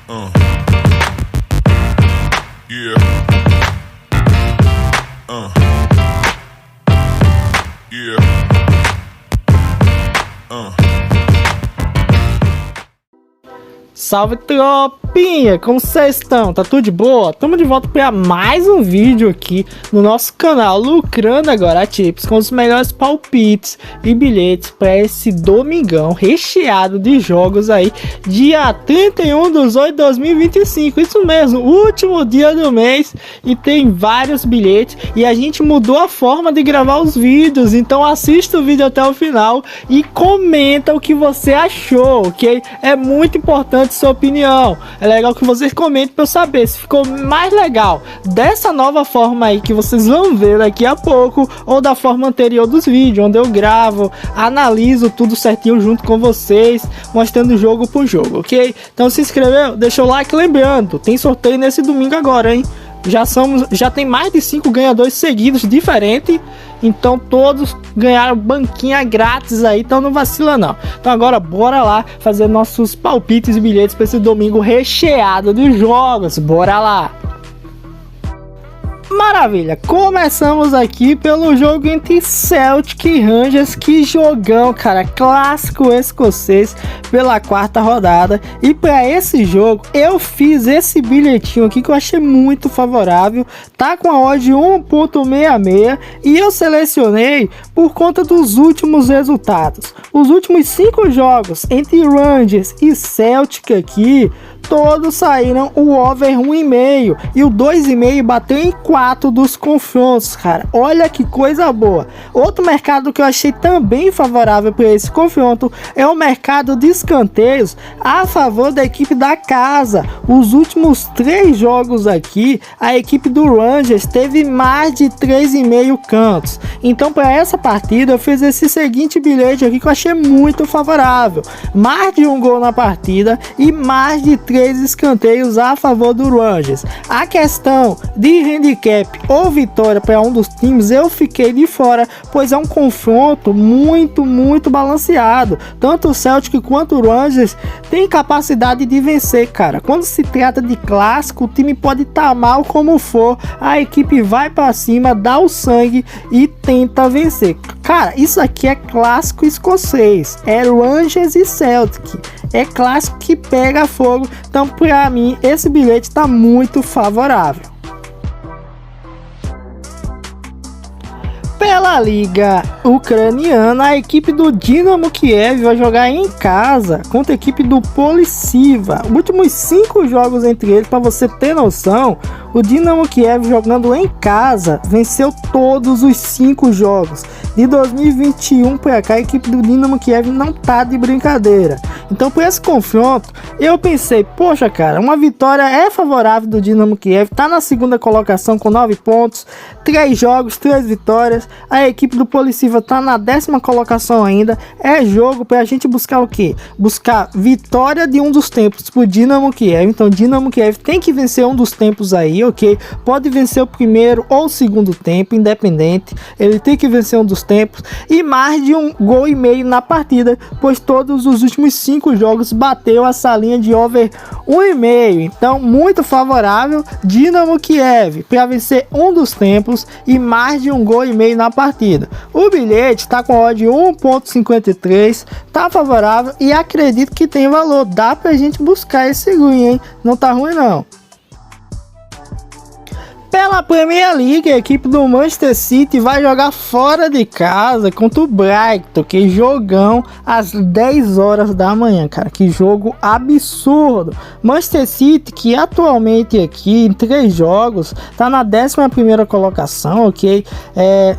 Yeah. Yeah. Salve tropinha, como vocês estão? Tá tudo de boa? Tamo de volta para mais um vídeo aqui no nosso canal Lucrando Agora Tips, com os melhores palpites e bilhetes para esse domingão recheado de jogos aí, dia 31/8/2025, isso mesmo, último dia do mês, e tem vários bilhetes e a gente mudou a forma de gravar os vídeos, então assista o vídeo até o final e comenta o que você achou, ok? É muito importante sua opinião. É legal que vocês comentem para eu saber se ficou mais legal dessa nova forma aí que vocês vão ver daqui a pouco, ou da forma anterior dos vídeos, onde eu gravo, analiso tudo certinho junto com vocês, mostrando jogo por jogo, ok? Então se inscreveu, deixa o like, lembrando, tem sorteio nesse domingo agora, hein? Já tem mais de 5 ganhadores seguidos diferentes, então todos ganharam banquinha grátis aí, então não vacila não. Então agora bora lá fazer nossos palpites e bilhetes para esse domingo recheado de jogos, bora lá! Maravilha, começamos aqui pelo jogo entre Celtic e Rangers, que jogão, cara, clássico escocês pela quarta rodada. E para esse jogo eu fiz esse bilhetinho aqui que eu achei muito favorável, tá com a odd 1.66, e eu selecionei por conta dos últimos resultados. Os últimos 5 jogos entre Rangers e Celtic aqui, todos saíram o over 1,5 e o 2,5 bateu em 4 dos confrontos, cara. Olha que coisa boa. Outro mercado que eu achei também favorável para esse confronto é o mercado de escanteios a favor da equipe da casa. Os últimos 3 jogos aqui, a equipe do Rangers teve mais de 3,5 cantos. Então para essa partida eu fiz esse seguinte bilhete aqui que eu achei muito favorável: mais de 1 gol na partida e mais de 3 escanteios a favor do Rangers. A questão de handicap ou vitória para um dos times eu fiquei de fora, pois é um confronto muito balanceado. Tanto o Celtic quanto o Rangers tem capacidade de vencer, cara. Quando se trata de clássico, o time pode estar mal como for, a equipe vai para cima, dá o sangue e tenta vencer. Cara, isso aqui é clássico escocês, é Rangers e Celtic, é clássico que pega fogo. Então para mim esse bilhete está muito favorável. Pela liga ucraniana, a equipe do Dynamo Kiev vai jogar em casa contra a equipe do Polisiva. Os últimos 5 jogos entre eles, para você ter noção, o Dynamo Kiev jogando em casa venceu todos os 5 jogos. De 2021 para cá, a equipe do Dynamo Kiev não tá de brincadeira. Então por esse confronto eu pensei, poxa cara, uma vitória é favorável do Dynamo Kiev, tá na segunda colocação com 9 pontos, 3 jogos, 3 vitórias. A equipe do Polisiva tá na 10ª colocação ainda. É jogo pra gente buscar o quê? Buscar vitória de um dos tempos pro Dynamo Kiev. Então Dynamo Kiev tem que vencer um dos tempos aí, ok? Pode vencer o primeiro ou o segundo tempo, independente. Ele tem que vencer um dos tempos e mais de 1,5 gol na partida, pois todos os últimos 5 jogos bateu essa linha de over 1,5. Então muito favorável Dynamo Kiev para vencer um dos tempos e mais de 1,5 gol na partida. O bilhete está com odd 1.53, tá favorável e acredito que tem valor. Dá pra gente buscar esse green, hein? Não tá ruim não. Pela Premier League, a equipe do Manchester City vai jogar fora de casa contra o Brighton, que jogão às 10 horas da manhã, cara, que jogo absurdo. Manchester City, que atualmente aqui em 3 jogos tá na 11ª colocação, ok?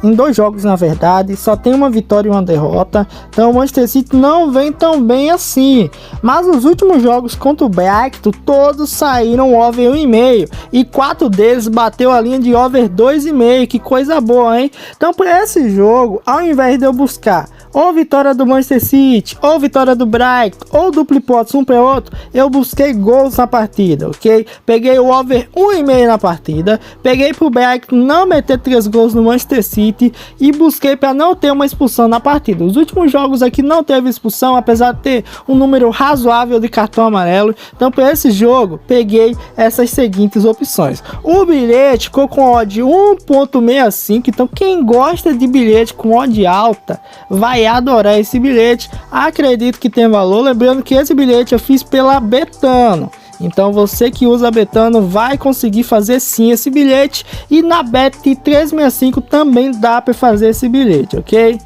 Em 2 jogos na verdade, só tem uma vitória e uma derrota, então o Manchester City não vem tão bem assim, mas os últimos jogos contra o Brighton todos saíram over 1,5 e 4 deles bateu a linha de over 2,5, que coisa boa, hein? Então para esse jogo, ao invés de eu buscar ou vitória do Manchester City, ou vitória do Brighton, ou duplo hipótese um para outro, eu busquei gols na partida, ok? Peguei o over 1,5 na partida, peguei pro Brighton não meter 3 gols no Manchester City e busquei para não ter uma expulsão na partida. Os últimos jogos aqui não teve expulsão, apesar de ter um número razoável de cartão amarelo. Então para esse jogo, peguei essas seguintes opções. O bilhete ficou com odd 1.65, então quem gosta de bilhete com odd alta vai adorar esse bilhete. Acredito que tem valor, lembrando que esse bilhete eu fiz pela Betano. Então você que usa Betano vai conseguir fazer sim esse bilhete, e na Bet365 também dá para fazer esse bilhete, ok?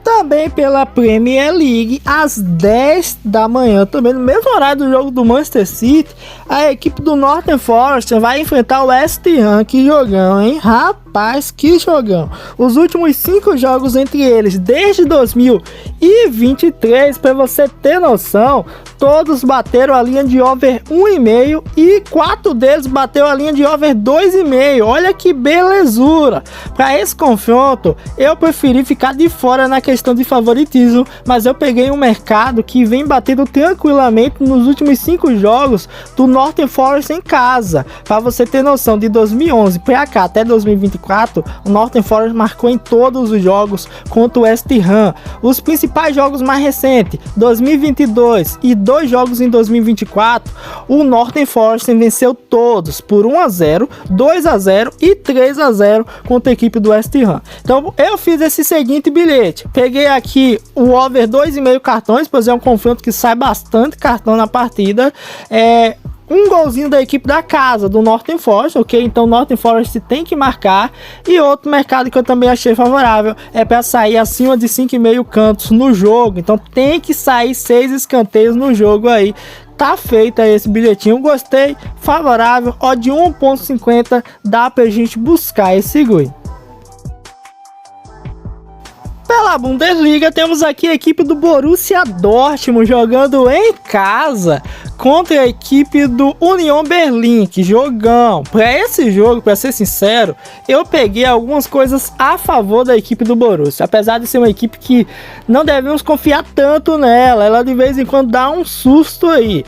Também pela Premier League, às 10 da manhã, também no mesmo horário do jogo do Manchester City, a equipe do Nottingham Forest vai enfrentar o West Ham. Que jogão, hein? Rapaz, que jogão! Os últimos 5 jogos entre eles, desde 2023, para você ter noção, todos bateram a linha de over 1,5 e 4 deles bateu a linha de over 2,5. Olha que belezura! Para esse confronto, eu preferi ficar de fora na questão de favoritismo, mas eu peguei um mercado que vem batendo tranquilamente nos últimos 5 jogos do Nottingham Forest em casa. Para você ter noção, de 2011 para cá até 2024, o Nottingham Forest marcou em todos os jogos contra o West Ham. Os principais jogos mais recentes, 2022 e 2 jogos em 2024, o Nottingham Forest venceu todos por 1-0, 2-0 e 3-0 contra a equipe do West Ham. Então eu fiz esse seguinte bilhete, peguei aqui o over 2,5 cartões, pois é um confronto que sai bastante cartão na partida, um golzinho da equipe da casa, do Nottingham Forest, ok? Então o Nottingham Forest tem que marcar. E outro mercado que eu também achei favorável é para sair acima de 5,5 cantos no jogo. Então tem que sair 6 escanteios no jogo aí. Tá feito aí esse bilhetinho, gostei, favorável, ó, de 1.50 dá pra gente buscar esse gol. Pela Bundesliga, temos aqui a equipe do Borussia Dortmund jogando em casa contra a equipe do Union Berlin. Que jogão! Para esse jogo, para ser sincero, eu peguei algumas coisas a favor da equipe do Borussia. Apesar de ser uma equipe que não devemos confiar tanto nela, ela de vez em quando dá um susto aí.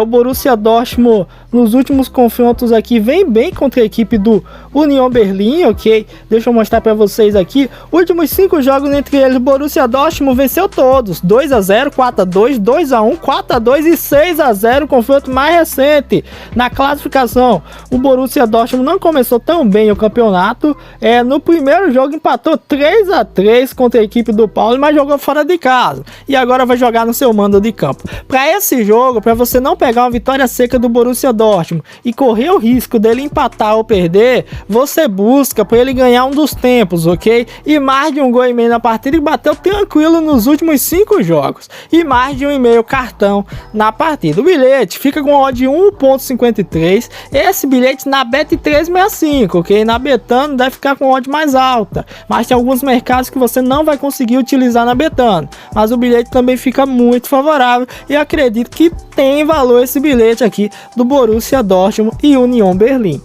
O Borussia Dortmund nos últimos confrontos aqui vem bem contra a equipe do Union Berlin, ok? Deixa eu mostrar para vocês aqui. Últimos 5 jogos entre eles, o Borussia Dortmund venceu todos. 2-0, 4-2, 2-1, 4-2 e 6-0, confronto mais recente. Na classificação, o Borussia Dortmund não começou tão bem o campeonato. No primeiro jogo empatou 3-3 contra a equipe do Paulo, mas jogou fora de casa. E agora vai jogar no seu mando de campo. Para esse jogo, para você não pegar uma vitória seca do Borussia Dortmund e correr o risco dele empatar ou perder, você busca para ele ganhar um dos tempos, ok? E mais de 1,5 gol na partida, e bateu tranquilo nos últimos 5 jogos. E mais de 1,5 cartão na partida. O bilhete fica com odd de 1.53. Esse bilhete na Bet365, ok? Na Betano deve ficar com odd mais alta, mas tem alguns mercados que você não vai conseguir utilizar na Betano. Mas o bilhete também fica muito favorável e acredito que tem valor esse bilhete aqui do Borussia Dortmund e Union Berlin.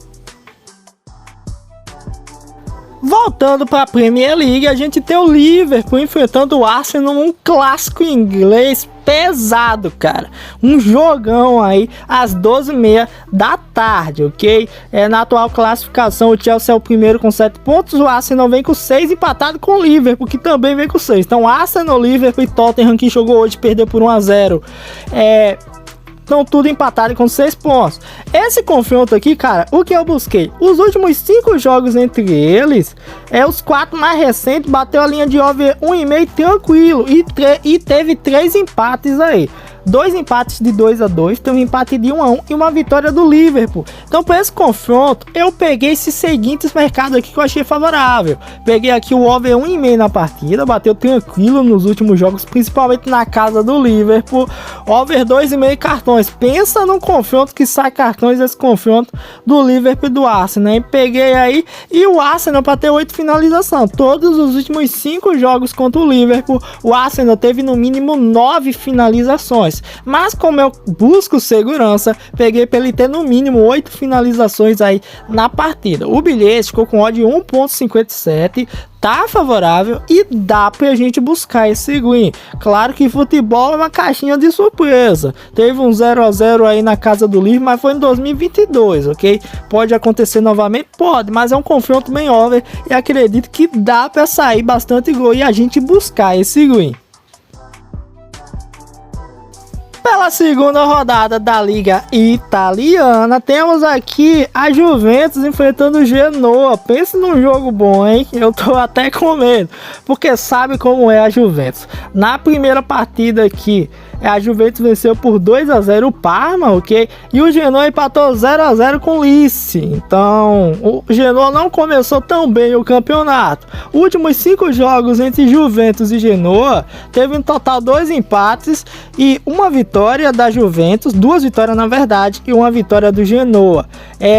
Voltando para a Premier League, a gente tem o Liverpool enfrentando o Arsenal num clássico inglês pesado, cara. Um jogão aí às 12h30 da tarde, ok? Na atual classificação, o Chelsea é o primeiro com 7 pontos, o Arsenal vem com 6, empatado com o Liverpool, que também vem com 6. Então, Arsenal, Liverpool e Tottenham, que jogou hoje, perdeu por 1-0. Estão tudo empatado com 6 pontos. Esse confronto aqui, cara, o que eu busquei? Os últimos 5 jogos entre eles, os 4 mais recentes, bateu a linha de over 1,5 tranquilo. E teve 3 empates aí. 2 empates de 2-2, tem um empate de 1-1 e uma vitória do Liverpool. Então, para esse confronto, eu peguei esses seguintes mercados aqui que eu achei favorável. Peguei aqui o over 1,5 na partida, bateu tranquilo nos últimos jogos, principalmente na casa do Liverpool. Over 2,5 cartões. Pensa num confronto que sai cartões, esse confronto do Liverpool e do Arsenal. Peguei aí e o Arsenal para ter 8 finalizações. Todos os últimos 5 jogos contra o Liverpool, o Arsenal teve no mínimo 9 finalizações. finais. Mas como eu busco segurança, peguei para ele ter no mínimo 8 finalizações aí na partida. O bilhete ficou com odd 1.57, tá favorável e dá pra gente buscar esse win. Claro que futebol é uma caixinha de surpresa. Teve um 0 a 0 aí na casa do livro, mas foi em 2022, ok? Pode acontecer novamente? Pode, mas é um confronto bem over e acredito que dá pra sair bastante gol e a gente buscar esse win. Pela segunda rodada da Liga Italiana, temos aqui a Juventus enfrentando o Genoa. Pense num jogo bom, hein? Eu tô até com medo, porque sabe como é a Juventus. Na primeira partida aqui, a Juventus venceu por 2 a 0 o Parma, ok? E o Genoa empatou 0 a 0 com o Lecce. Então, o Genoa não começou tão bem o campeonato. Os últimos 5 jogos entre Juventus e Genoa, teve em total 2 empates e uma vitória da Juventus, 2 vitórias na verdade, e uma vitória do Genoa.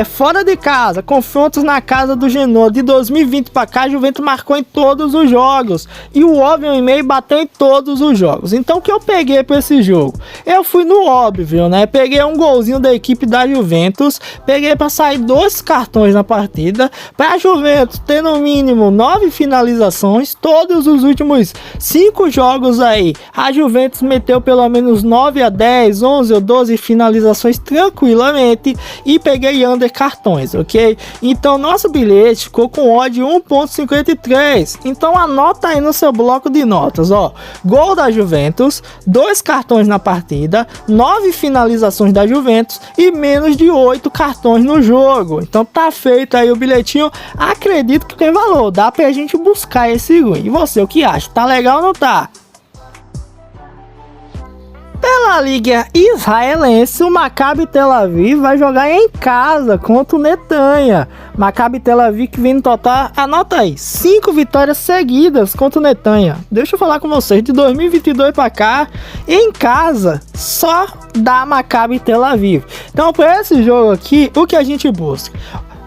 Fora de casa, confrontos na casa do Genoa de 2020 para cá, a Juventus marcou em todos os jogos e o óbvio e meio bateu em todos os jogos. Então, o que eu peguei para esse jogo? Eu fui no óbvio, né? Peguei um golzinho da equipe da Juventus, peguei para sair 2 cartões na partida, para a Juventus ter no mínimo 9 finalizações. Todos os últimos 5 jogos aí, a Juventus meteu pelo menos 9 a 10, 11 ou 12 finalizações tranquilamente e peguei under cartões, ok? Então nosso bilhete ficou com odd 1.53. Então anota aí no seu bloco de notas, ó. Gol da Juventus, 2 cartões na partida, 9 finalizações da Juventus e menos de 8 cartões no jogo. Então tá feito aí o bilhetinho. Acredito que tem valor, dá pra gente buscar esse win. E você, o que acha? Tá legal ou não tá? Pela Liga Israelense, o Maccabi Tel Aviv vai jogar em casa contra o Netanya. Maccabi Tel Aviv que vem no total, anota aí, 5 vitórias seguidas contra o Netanya. Deixa eu falar com vocês, de 2022 para cá, em casa, só dá Maccabi Tel Aviv. Então, para esse jogo aqui, o que a gente busca?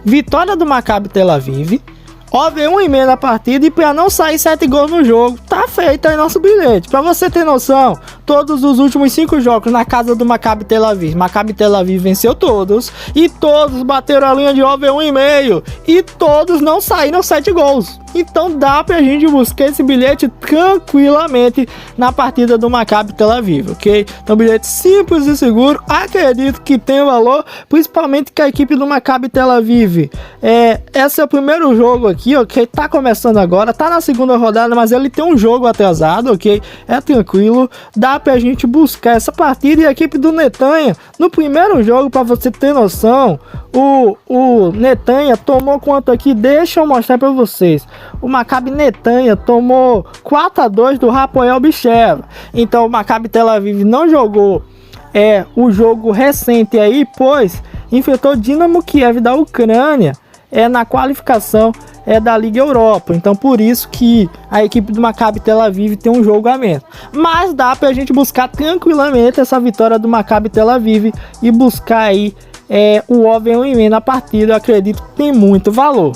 Vitória do Maccabi Tel Aviv, over 1,5 na partida e para não sair 7 gols no jogo. Tá feito aí nosso bilhete. Para você ter noção, todos os últimos 5 jogos na casa do Maccabi Tel Aviv, Maccabi Tel Aviv venceu todos e todos bateram a linha de over 1,5 e todos não saíram 7 gols. Então dá pra gente buscar esse bilhete tranquilamente na partida do Maccabi Tel Aviv, ok? Então bilhete simples e seguro, acredito que tem valor, principalmente que a equipe do Maccabi Tel Aviv, esse é o primeiro jogo aqui, ok? Tá começando agora, tá na segunda rodada, mas ele tem um jogo atrasado, ok? É tranquilo, dá pra gente buscar essa partida. E a equipe do Netanya, no primeiro jogo, pra você ter noção, o Netanya tomou quanto aqui? Deixa eu mostrar pra vocês. O Maccabi Netanya tomou 4 a 2 do Hapoel Beersheva. Então o Maccabi Tel Aviv não jogou o jogo recente aí, pois enfrentou o Dinamo Kiev da Ucrânia na qualificação da Liga Europa. Então por isso que a equipe do Maccabi Tel Aviv tem um jogo a menos. Mas dá pra gente buscar tranquilamente essa vitória do Maccabi Tel Aviv e buscar aí o over 1,5 na partida. Eu acredito que tem muito valor.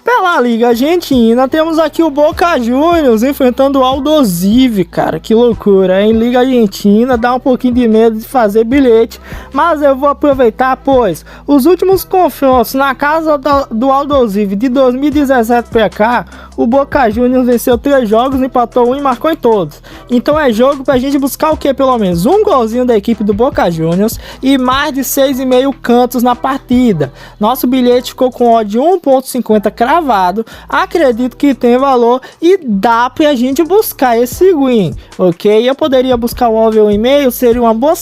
Pela Liga Argentina, temos aqui o Boca Juniors enfrentando o Aldosivi, cara, que loucura, em Liga Argentina, dá um pouquinho de medo de fazer bilhete, mas eu vou aproveitar, pois os últimos confrontos na casa do Aldosivi de 2017 para cá, o Boca Juniors venceu 3 jogos, empatou 1 e marcou em todos. Então é jogo pra gente buscar o que? Pelo menos um golzinho da equipe do Boca Juniors e mais de 6,5 cantos na partida. Nosso bilhete ficou com odd 1.50 cravado, acredito que tem valor e dá pra gente buscar esse win, ok? Eu poderia buscar o over 1,5, seria uma boa,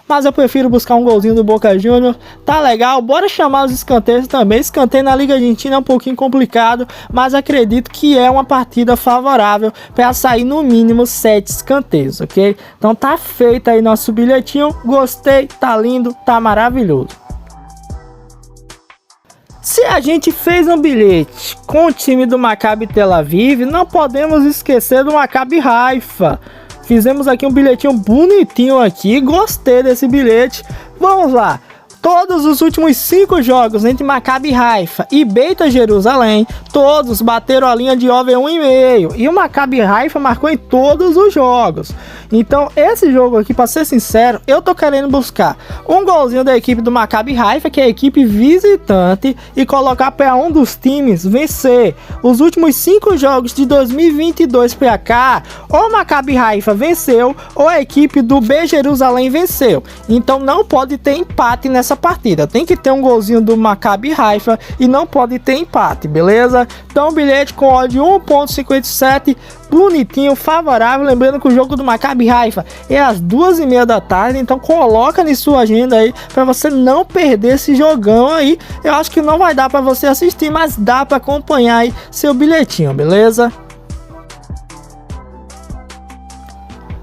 mas eu prefiro buscar um golzinho do Boca Juniors, tá legal? Bora chamar os escanteios também. Escanteio na Liga Argentina é um pouquinho complicado, mas acredito que é uma partida favorável para sair no mínimo 7 escanteios, ok? Então tá feito aí nosso bilhetinho, gostei, tá lindo, tá maravilhoso. Se a gente fez um bilhete com o time do Maccabi Tel Aviv, não podemos esquecer do Maccabi Haifa. Fizemos aqui um bilhetinho bonitinho aqui, gostei desse bilhete. Vamos lá. Todos os últimos 5 jogos entre Maccabi Haifa e Beta Jerusalém, todos bateram a linha de over 1,5 e o Maccabi Haifa marcou em todos os jogos. Então esse jogo aqui, para ser sincero, eu tô querendo buscar um golzinho da equipe do Maccabi Haifa, que é a equipe visitante, e colocar para um dos times vencer. Os últimos 5 jogos de 2022 para cá, ou o Maccabi Haifa venceu ou a equipe do B Jerusalém venceu. Então não pode ter empate nessa partida, tem que ter um golzinho do Maccabi Haifa e não pode ter empate, beleza? Então bilhete com odd 1.57, bonitinho, favorável. Lembrando que o jogo do Maccabi Haifa é às 2h30 da tarde, então coloca em sua agenda aí para você não perder esse jogão aí. Eu acho que não vai dar para você assistir, mas dá para acompanhar aí seu bilhetinho, beleza?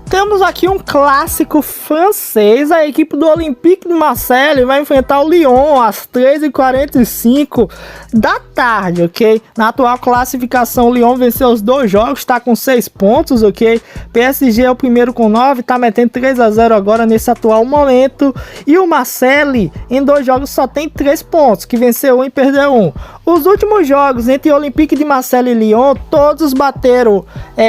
Temos aqui um clássico francês. A equipe do Olympique de Marseille vai enfrentar o Lyon às 13h45 da tarde, ok? Na atual classificação, o Lyon venceu os 2 jogos, está com 6 pontos, ok? PSG é o primeiro com 9, está metendo 3-0 agora nesse atual momento. E o Marseille, em 2 jogos, só tem 3 pontos, que venceu 1 e perdeu 1. Os últimos jogos entre Olympique de Marseille e Lyon, todos bateram,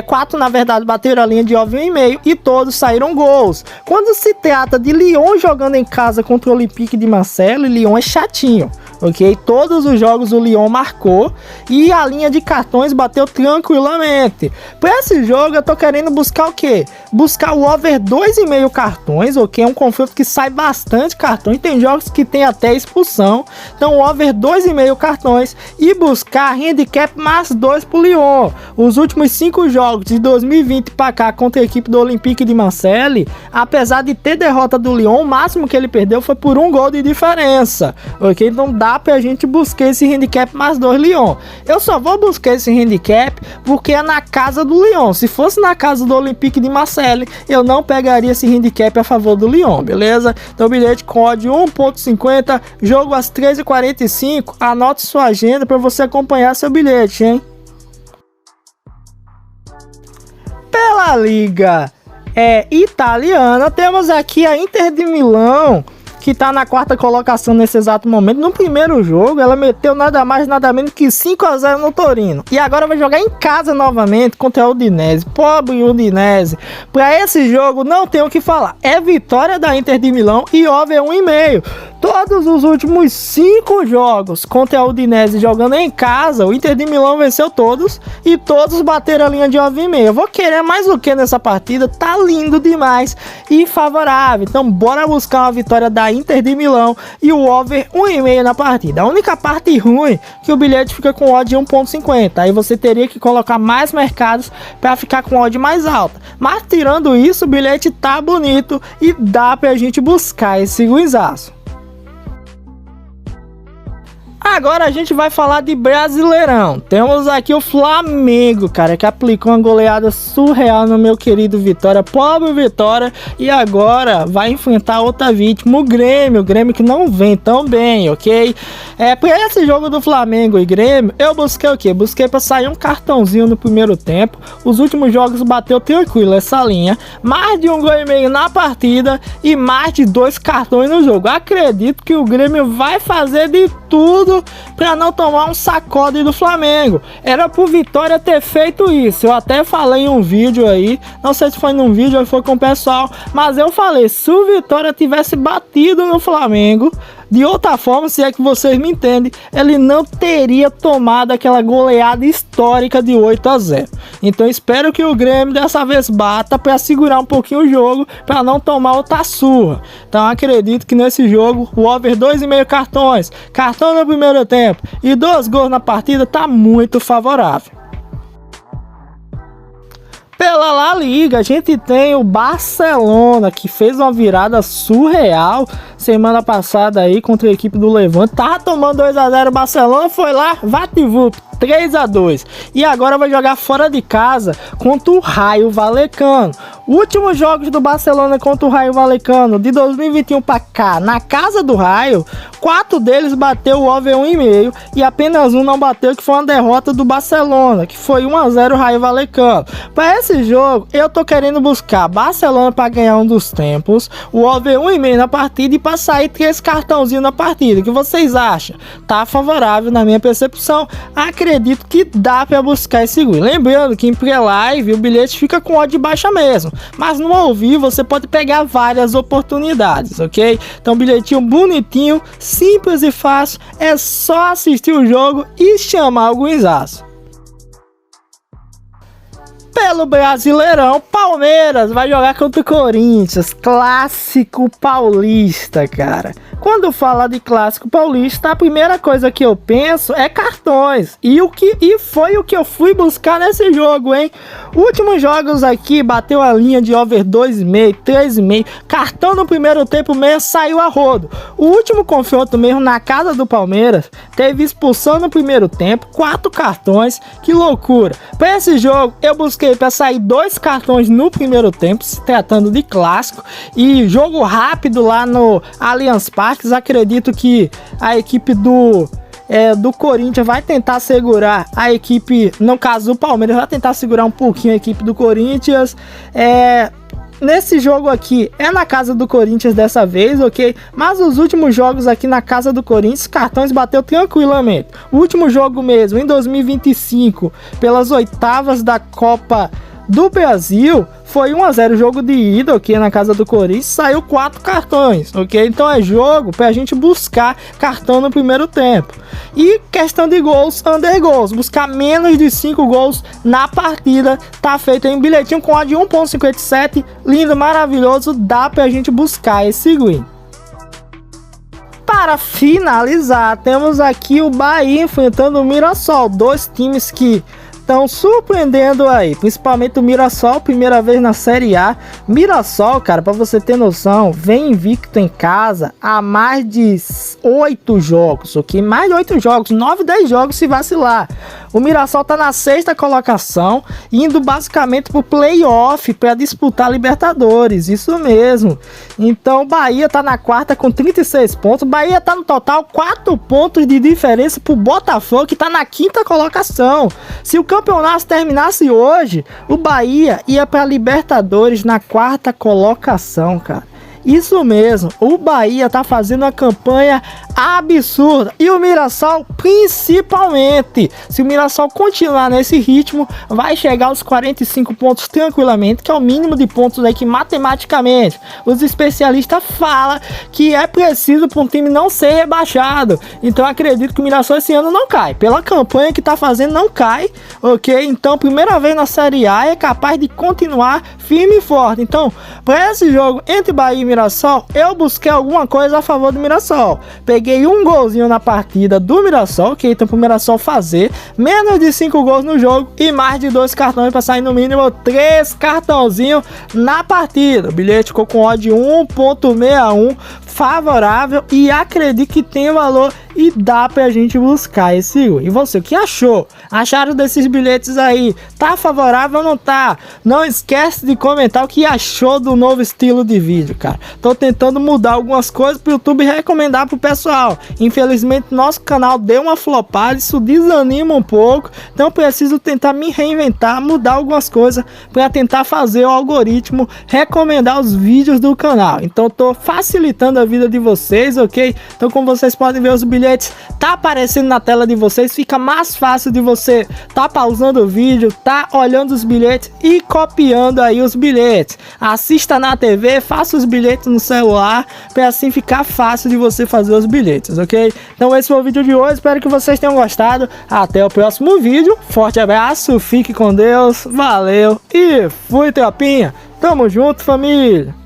4 na verdade, bateram a linha de over 1,5 e todos saíram gols. Quando se trata de Lyon jogando em casa contra o Olympique de Marseille, Lyon é chatinho, ok? Todos os jogos o Lyon marcou e a linha de cartões bateu tranquilamente. Para esse jogo eu tô querendo buscar o quê? Buscar o over 2,5 cartões, ok? É um confronto que sai bastante cartões, tem jogos que tem até expulsão, então over 2,5 cartões e buscar handicap mais 2 pro Lyon. Os últimos 5 jogos de 2020 para cá contra a equipe do Olympique de Marseille, apesar de ter derrota do Lyon, o máximo que ele perdeu foi por 1 gol de diferença, ok? Então dá pra gente buscar esse handicap mais 2 Lyon. Eu só vou buscar esse handicap porque é na casa do Lyon. Se fosse na casa do Olympique de Marseille, eu não pegaria esse handicap a favor do Lyon, beleza? Então bilhete com odd 1.50, jogo às 13h45, anote sua agenda para você acompanhar seu bilhete, hein? Pela Liga italiana, temos aqui a Inter de Milão, que tá na 4ª colocação nesse exato momento. No primeiro jogo, ela meteu nada mais, nada menos que 5-0 no Torino. E agora vai jogar em casa novamente contra o Udinese. Pobre Udinese. Para esse jogo, não tem o que falar. É vitória da Inter de Milão e over 1,5. Todos os últimos 5 jogos contra a Udinese jogando em casa, o Inter de Milão venceu todos e todos bateram a linha de over 1,5. Eu vou querer mais o que nessa partida? Tá lindo demais e favorável. Então bora buscar uma vitória da Inter de Milão e o over 1,5 na partida. A única parte ruim é que o bilhete fica com odd 1.50. Aí você teria que colocar mais mercados para ficar com odd mais alta. Mas tirando isso, o bilhete tá bonito e dá pra gente buscar esse guizaço. Agora a gente vai falar de Brasileirão. Temos aqui o Flamengo, cara, que aplicou uma goleada surreal no meu querido Vitória. Pobre Vitória. E agora vai enfrentar outra vítima, o Grêmio. O Grêmio que não vem tão bem, ok? Para esse jogo do Flamengo e Grêmio, eu busquei o quê? Busquei para sair um cartãozinho no primeiro tempo. Os últimos jogos bateu tranquilo essa linha. Mais de 1,5 gols na partida e mais de 2 cartões no jogo. Acredito que o Grêmio vai fazer de tudo para não tomar um sacode do Flamengo. Era pro Vitória ter feito isso. Eu até falei em um vídeo aí, não sei se foi num vídeo ou foi com o pessoal, mas eu falei, se o Vitória tivesse batido no Flamengo de outra forma, se é que vocês me entendem, ele não teria tomado aquela goleada histórica de 8-0. Então espero que o Grêmio dessa vez bata para segurar um pouquinho o jogo, para não tomar outra surra. Então acredito que nesse jogo o over 2,5 cartões, cartão no primeiro tempo e 2 gols na partida tá muito favorável. Pela La Liga, a gente tem o Barcelona, que fez uma virada surreal semana passada aí contra a equipe do Levante. Tava tomando 2-0, o Barcelona foi lá, VaptVup, 3-2. E agora vai jogar fora de casa contra o Rayo Vallecano. Últimos jogos do Barcelona contra o Rayo Vallecano de 2021 para cá, na casa do Rayo, 4 deles bateu o over 1,5 e apenas um não bateu, que foi uma derrota do Barcelona, que foi 1-0 Raio Vallecano. Para esse jogo, eu tô querendo buscar Barcelona para ganhar um dos tempos, o over 1,5 na partida e para sair 3 cartãozinhos na partida. O que vocês acham? Tá favorável na minha percepção. Acredito que dá para buscar esse win. Lembrando que em pré-live o bilhete fica com odd baixa mesmo, mas no ao vivo você pode pegar várias oportunidades, ok? Então bilhetinho bonitinho, simples e fácil, é só assistir o jogo e chamar o guinzaço. Pelo Brasileirão, Palmeiras vai jogar contra o Corinthians, clássico paulista, cara. Quando fala de clássico paulista, a primeira coisa que eu penso é cartões. E foi o que eu fui buscar nesse jogo, hein? Últimos jogos aqui, bateu a linha de over 2,5, 3,5. Cartão no primeiro tempo mesmo, saiu a rodo. O último confronto mesmo na casa do Palmeiras, teve expulsão no primeiro tempo, 4 cartões, que loucura. Para esse jogo, eu busquei para sair 2 cartões no primeiro tempo, se tratando de clássico. E jogo rápido lá no Allianz Parque. Acredito que a equipe do Corinthians vai tentar segurar a equipe, no caso do Palmeiras, vai tentar segurar um pouquinho a equipe do Corinthians. Nesse jogo aqui, é na casa do Corinthians dessa vez, ok? Mas os últimos jogos aqui na casa do Corinthians, cartões bateu tranquilamente. O último jogo mesmo, em 2025, pelas oitavas da Copa do Brasil, foi 1-0 jogo de ida, ok? Na casa do Corinthians, saiu 4 cartões, ok? Então é jogo pra gente buscar cartão no primeiro tempo. E questão de gols, under gols, buscar menos de 5 gols na partida, tá feito em bilhetinho com odd 1,57, lindo, maravilhoso, dá pra gente buscar esse win. Para finalizar, temos aqui o Bahia enfrentando o Mirassol, 2 times que estão surpreendendo aí, principalmente o Mirassol, primeira vez na Série A. Mirassol, cara, pra você ter noção, vem invicto em casa há mais de 8 jogos, ok? Mais de 8 jogos, 9, 10 jogos se vacilar. O Mirassol tá na 6ª colocação, indo basicamente pro playoff para disputar a Libertadores, isso mesmo. Então o Bahia tá na 4ª com 36 pontos, o Bahia tá no total 4 pontos de diferença pro Botafogo, que tá na 5ª colocação. Se o campeonato terminasse hoje, o Bahia ia para Libertadores na 4ª colocação, cara. Isso mesmo, o Bahia tá fazendo uma campanha absurda e o Mirassol principalmente. Se o Mirassol continuar nesse ritmo, vai chegar aos 45 pontos tranquilamente, que é o mínimo de pontos aí que matematicamente os especialistas falam que é preciso para um time não ser rebaixado. Então acredito que o Mirassol esse ano não cai, pela campanha que tá fazendo não cai, ok? Então primeira vez na Série A, é capaz de continuar firme e forte. Então para esse jogo entre Bahia e Mirassol, eu busquei alguma coisa a favor do Mirassol. Peguei um golzinho na partida do Mirassol, que então pro Mirassol fazer menos de 5 gols no jogo e mais de 2 cartões para sair no mínimo 3 cartãozinhos na partida. O bilhete ficou com odd 1,61 favorável e acredito que tem valor e dá pra gente buscar esse win. E você, o que achou? Acharam desses bilhetes aí? Tá favorável ou não tá? Não esquece de comentar o que achou do novo estilo de vídeo, cara. Tô tentando mudar algumas coisas pro YouTube recomendar pro pessoal. Infelizmente nosso canal deu uma flopada, isso desanima um pouco. Então preciso tentar me reinventar, mudar algumas coisas para tentar fazer o algoritmo recomendar os vídeos do canal. Então tô facilitando a vida de vocês, ok? Então como vocês podem ver, os bilhetes tá aparecendo na tela de vocês, fica mais fácil de você tá pausando o vídeo, tá olhando os bilhetes e copiando aí os bilhetes. Assista na TV, faça os bilhetes no celular, para assim ficar fácil de você fazer os bilhetes, ok? Então esse foi o vídeo de hoje, espero que vocês tenham gostado. Até o próximo vídeo, forte abraço, fique com Deus, valeu e fui, tropinha, tamo junto, família.